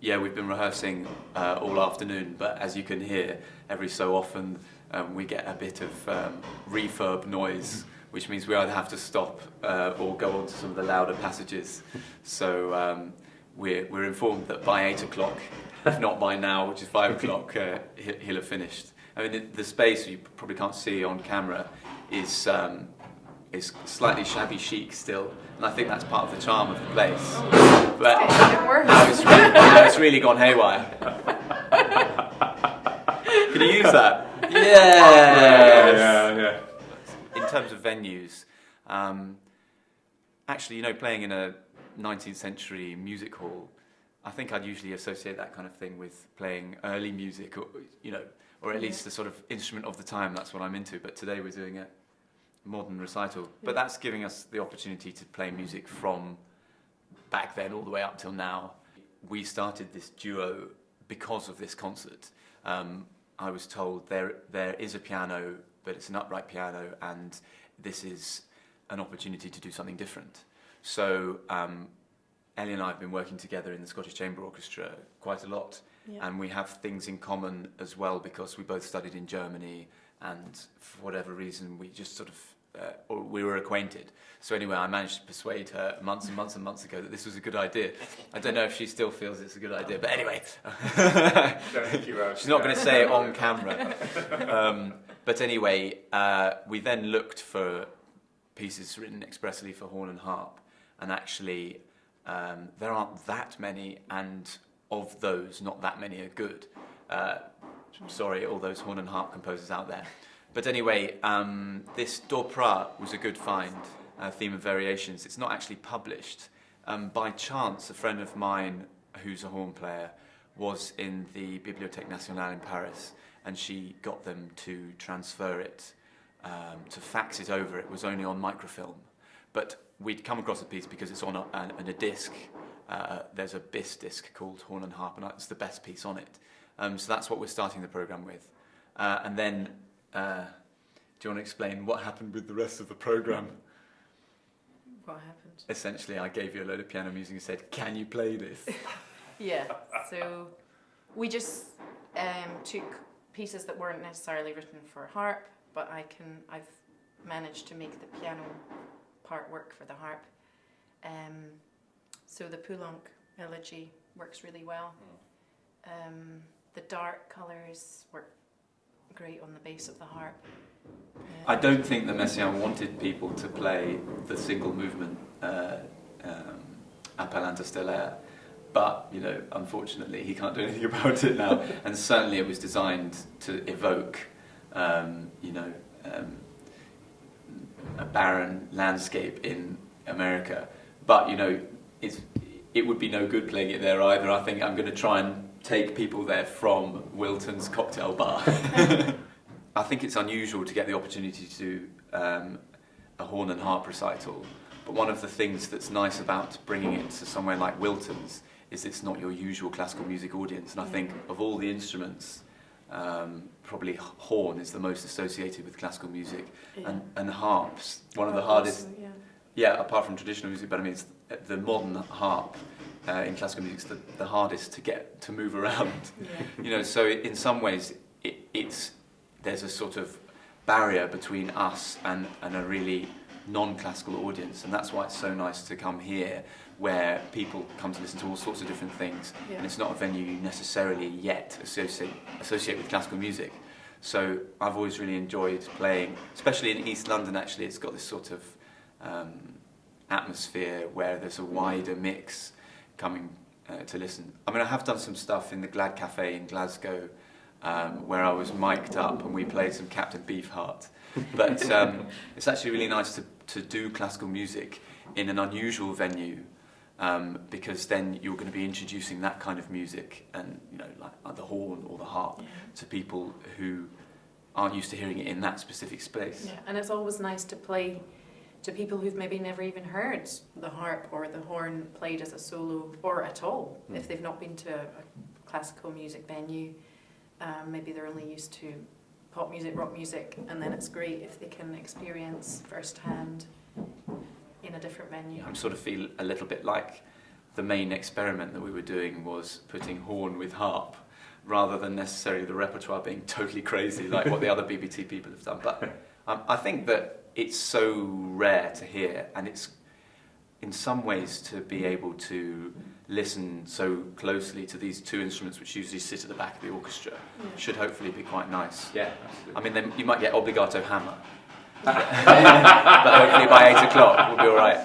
Yeah, we've been rehearsing all afternoon, but as you can hear, every so often we get a bit of refurb noise, which means we either have to stop or go on to some of the louder passages. So we're informed that by 8 o'clock, if not by now, which is 5 o'clock, he'll have finished. I mean, the space, you probably can't see on camera, is slightly shabby chic still, and I think that's part of the charm of the place. But now it's really gone haywire. Can you use that? Yes! Yeah. In terms of venues, actually, you know, playing in a 19th century music hall, I think I'd usually associate that kind of thing with playing early music, or, you know, or at least the sort of instrument of the time. That's what I'm into. But today we're doing a modern recital. But that's giving us the opportunity to play music from back then all the way up till now. We started this duo because of this concert. I was told there is a piano, but it's an upright piano, and this is an opportunity to do something different. So Ellie and I have been working together in the Scottish Chamber Orchestra quite a lot, and we have things in common as well because we both studied in Germany, and for whatever reason we just sort of or we were acquainted. So anyway, I managed to persuade her months and months and months ago that this was a good idea. I don't know if she still feels it's a good idea, but anyway, she's not going to say it on camera. But anyway, we then looked for pieces written expressly for horn and harp, and actually there aren't that many, and of those, not that many are good. Sorry, all those horn and harp composers out there. But anyway, this D'Opera was a good find, Theme of Variations. It's not actually published. By chance, a friend of mine who's a horn player was in the Bibliothèque Nationale in Paris, and she got them to transfer it, to fax it over. It was only on microfilm. But we'd come across a piece because it's on a disc. There's a BIS disc called Horn and Harp, and it's the best piece on it. So that's what we're starting the programme with. And then, do you want to explain what happened with the rest of the programme? What happened? Essentially, I gave you a load of piano music and said, can you play this? Yeah, so we just took pieces that weren't necessarily written for harp, but I've managed to make the piano part work for the harp. So the Poulenc Elegy works really well. The dark colours work great on the bass of the harp. I don't think that Messiaen wanted people to play the single movement Appel interstellaire, but you know, unfortunately, he can't do anything about it now. And certainly, it was designed to evoke, you know, a barren landscape in America. But you know, it would be no good playing it there either. I think I'm going to try and take people there from Wilton's cocktail bar. I think it's unusual to get the opportunity to do a horn and harp recital, but one of the things that's nice about bringing it to somewhere like Wilton's is it's not your usual classical music audience, and I think of all the instruments, probably horn is the most associated with classical music, and harps, one of the hardest, apart from traditional music, but I mean it's the modern harp in classical music is the hardest to get to move around. You know, so in some ways there's a sort of barrier between us and a really non-classical audience, and that's why it's so nice to come here where people come to listen to all sorts of different things, and it's not a venue you necessarily yet associate with classical music. So I've always really enjoyed playing, especially in East London actually. It's got this sort of atmosphere where there's a wider mix coming to listen. I mean, I have done some stuff in the Glad Cafe in Glasgow where I was mic'd up and we played some Captain Beefheart. But it's actually really nice to do classical music in an unusual venue, because then you're going to be introducing that kind of music, and you know, like the horn or the harp, to people who aren't used to hearing it in that specific space. Yeah, and it's always nice to play to people who've maybe never even heard the harp or the horn played as a solo or at all, if they've not been to a classical music venue. Maybe they're only used to pop music, rock music, and then it's great if they can experience firsthand in a different venue. I sort of feel a little bit like the main experiment that we were doing was putting horn with harp, rather than necessarily the repertoire being totally crazy like what the other BBT people have done. But I think that it's so rare to hear, and it's in some ways to be able to listen so closely to these two instruments which usually sit at the back of the orchestra should hopefully be quite nice. Yeah, absolutely. I mean, you might get obligato hammer, but hopefully by 8 o'clock we'll be all right.